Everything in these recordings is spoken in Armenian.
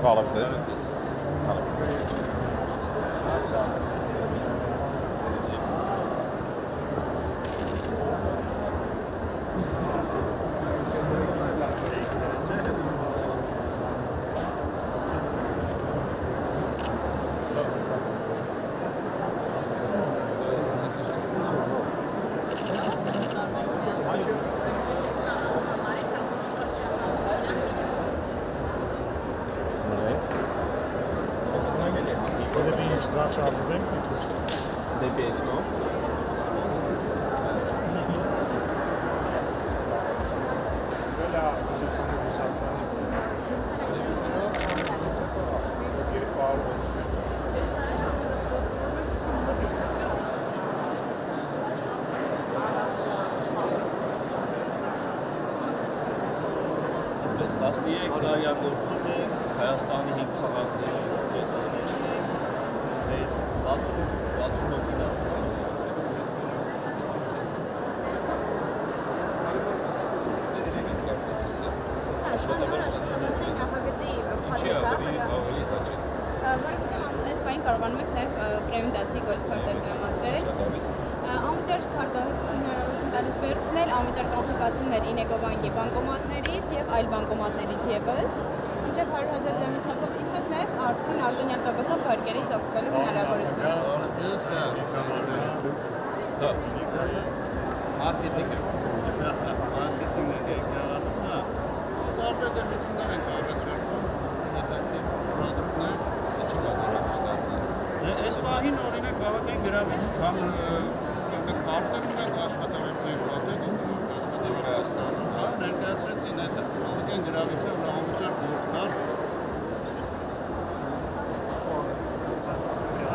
Կարոտ ես։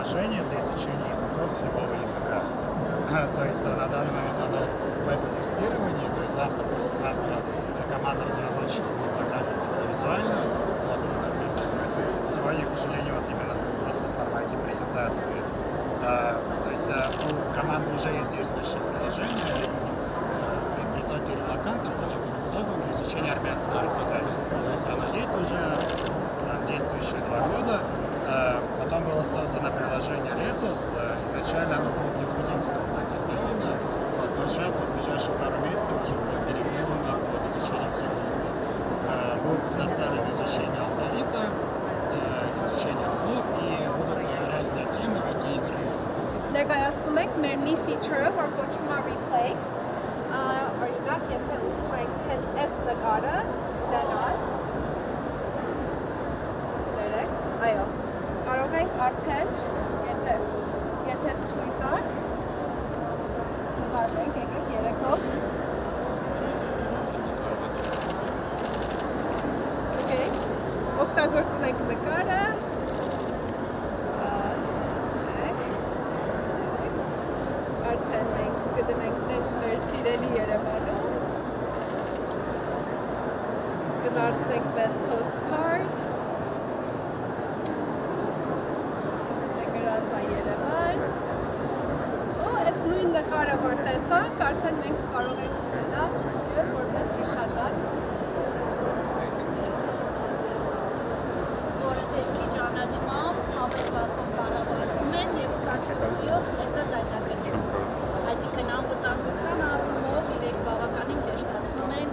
Приложение для изучения языков с любого языка. То есть на данный момент оно в бета-тестировании, то есть завтра, послезавтра команда разработчиков будет показывать именно визуально, сегодня, к сожалению, вот именно просто в формате презентации. То есть у команды уже есть действующее приложение, при притоке релокантов оно было создано для изучения армянского языка. То есть оно есть уже, там действующее 2 года. Потом было создано приложение Lesos, изначально оно было для грузинского только сделано, вот, но сейчас вот, в ближайшие пару месяцев уже будет переделано под изучение всех языков. Будет предоставлено изучение алфавита, изучение слов и будут разные темы в эти игры. Ներկայացնում ենք մեր մի feature-ը, որ կոչվում է replay, օրինակ, եթե ուզում ենք հենց այս նկարը ունենալ, այո, կարող ենք արդեն, եթե ցույց տակ, նկարենք, եկեք երեքով։ Okay, օգտագործում ենք նկարը, արդեն մենք կդնենք մեր սիրելի Երևանում, կդարձնենք մեզ postcard, գրած է Երևան, այս նույն նկարը որ տեսանք, արդեն մենք կարող ենք ունենալ և որպես հիշատակ, որը դեպքի ճանաչմամբ հավելվածով կառավարվում են և 24/7 տեսած այլակերպ։ Այսինքն անվտանգության առումով իրենք բավականին հեշտացնում են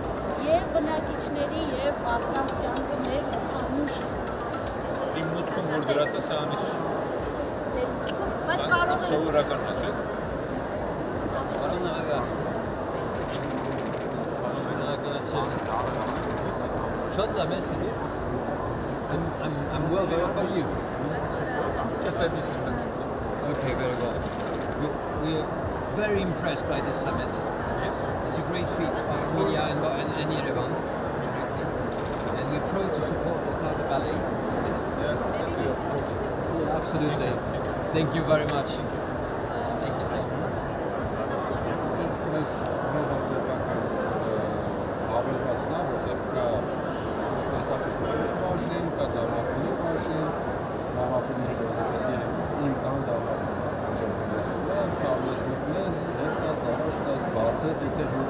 և բնակիչների և մարդկանց կյանքը մեր ընդհանուր։ Իմ մտքում որ դրած է սանիշ։ Ձեր մտքում, բայց կարող է։ Սովորականն է, չէ՞։ Պարոն Նաղագահ։ Շատ լավ ես ինի։ I'm well, very well, how are you? Just like this. Okay, very well. We are very impressed by this summit. Yes. It's a great feat by Media and Yerevan. And we're proud to support the Startup Ballet. Yes. Yeah, absolutely. Thank you very much. Thank you so much. Հավելվածնա, որտեղ կա տեսակցների բաժին, կա դառնաֆիլի բաժին, դառնաֆիլները որտեսի հենց իմ տան դառնաֆիլը բաժանություններ, կարող ես մտնես, հետ տաս, առաջ տաս, բացես, եթե հյուր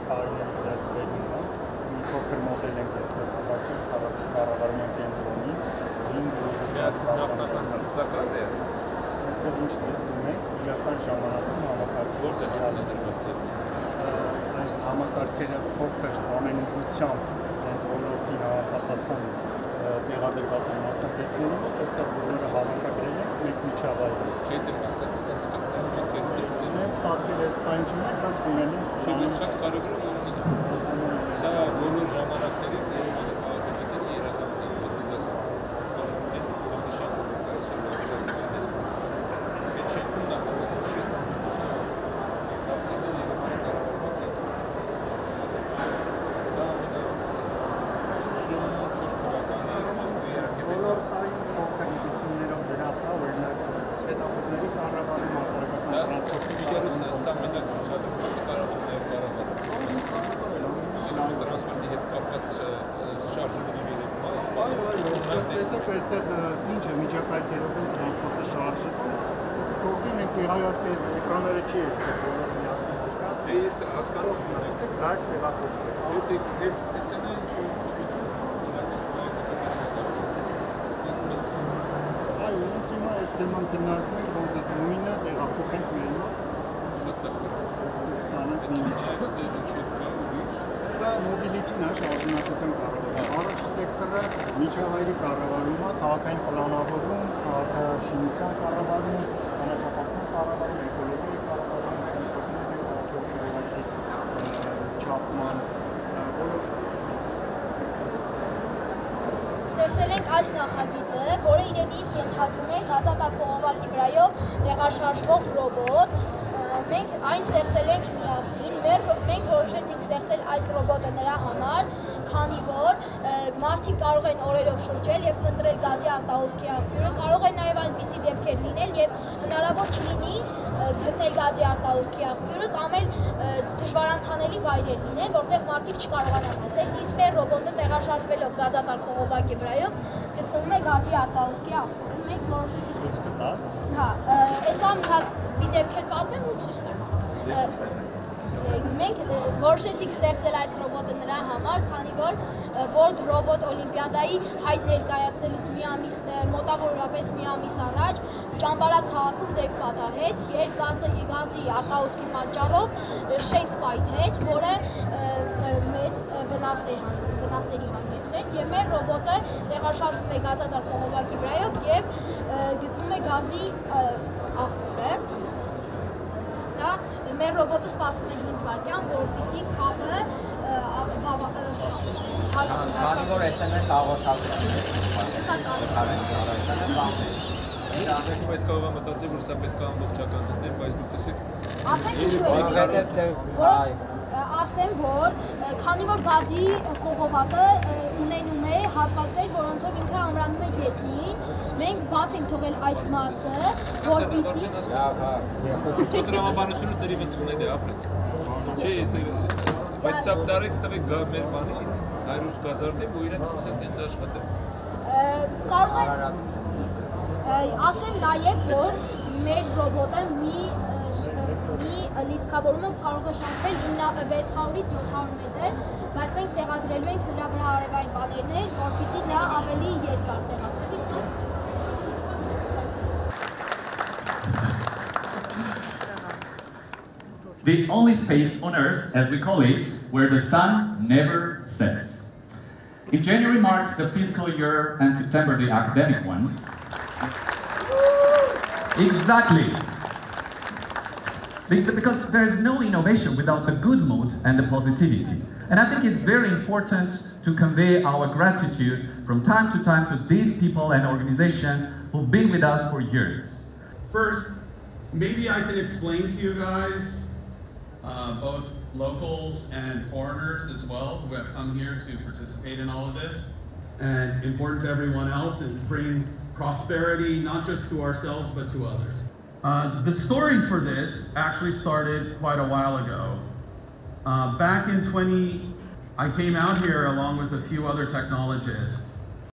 տարիների ձեռքբերումը, մի փոքր մոդել ենք այստեղ հավաքել քաղաքի կառավարման կենտրոնի 5 նախնական հարցական է։ Այստեղ ինչ տեսնում եք, իրական ժամանակում համակարգի Որտեղ է դրված։ այս համակարգերը փոքր ամենուղությամբ հենց ոլորտին համապատասխան տեղադրված են մասնագետների մոտ, այստեղ բոլորը հավաքագրել են մեկ միջավայրում։ Չէ՞ դեռ հասկացած sense պատկերներ։ Sense պատկեր էս բան չունենք, բայց ունենք շատ կարևոր է ունի։ Սա բոլոր ժամանակների Երևանի քաղաքացիների երազանքների մոտիվացիա։ Այստեղ ինչ է միջակայքերով են տրանսպորտը շարժվում, թողի մենք իհարկե էկրանները չի է բոլոր միասին դրված։ Ես հասկանում եմ, լայվ տեղափոխվեց։ այս էսենը ինչ-որ այո, ինձ հիմա այդ թեման քննարկում ենք, ոնց էս նույնը տեղափոխենք մեր մոտ։ շատ Այսպես ստանանք մի Սա մոբիլիթին է, շարժունակության կառավարումը։ Առաջի սեկտորը միջավայրի կառավարումը, քաղաքային պլանավորում, քաղաքաշինության կառավարում, կանաչապատման կառավարում, էկոլոգիայի կառավարում, չափման, Ստեղծել ենք այս նախագիծը, որը իրենից ենթադրում է հազատար խողովակի վրայով տեղաշարժվող ռոբոտ։ Մենք այն ստեղծել ենք միասին, մենք որոշեցինք ստեղծել այս ռոբոտը նրա համար, քանի որ մարդիկ կարող են օրերով շրջել եւ ընտրել գազի արտահոսքի աղբյուրը, կարող են նաեւ այնպիսի դեպքեր լինել եւ հնարավոր չլինի գտնել գազի արտահոսքի աղբյուրը կամ էլ դժվարանցանելի վայրեր լինեն, որտեղ մարդիկ չկարողանան հասնել, իսկ մեր ռոբոտը տեղաշարժվելով գազատար խողովակի վրայով գտնվում է գազի արտահոսքի աղբյուրում։ Մենք որոշեցինք ցույց կտաս։ Հա, այսա մի հատ մի դեպքեր պատմեմ ու ցույց տամ։ Մենք որոշեցինք ստեղծել այս ռոբոտը նրա համար, քանի որ World Robot Օլիմպիադայի հայտ ներկայացնելուց մոտավորապես մի ամիս առաջ Ճամբարակ քաղաքում դեպք պատահեց, երբ գազի արտահոսքի պատճառով շենք պայթեց, որը մեծ վնասների հանգեցրեց, եւ մեր ռոբոտը տեղաշարժվում է գազատար խողովակի վրայով եւ գտնում է գազի աղբյուրը։ Մեր ռոբոտը սպասում է 5 վայրկյան, որպեսզի կապը Քանի որ SMS հաղորդակցում Այս կարող է մտածել, որ սա պետք է ամբողջական լիներ, բայց դուք տեսեք։ Ասենք ինչու է։ Ասեմ, որ քանի որ գազի խողովակը ունենում է հատվածներ, որոնցով ինքը ամրանում է գետնին, մենք բաց ենք թողել այս մասը, որպեսզի Կոտրամաբանությունը դրիվ ընդունել է ապրենք։ Չէ, բայց սա տարեք տվեք մեր բանի 100 գազարդեմ, ու իրենք սկսեն տենց աշխատել։ Կարող է ասեմ նաև, որ մեր ռոբոտը մի լիցքավորումով կարող է շարժվել 600-ից 700 մետր, բայց մենք տեղադրելու ենք նրա վրա արևային պանելներ, որպեսզի նա ավելի երկար տեղադրվի։ The only space on Earth, as we call it, where the sun never sets. If January marks the fiscal year and September the academic one, exactly. Because there is no innovation without the good mood and the positivity. And I think it's very important to convey our gratitude from time to time to these people and organizations who've been with us for years. First, maybe I can explain to you guys, both locals and foreigners as well, who have come here to participate in all of this, and important to everyone else, and bring prosperity not just to ourselves but to others. The story for this actually started quite a while ago. Back in I came out here along with a few other technologists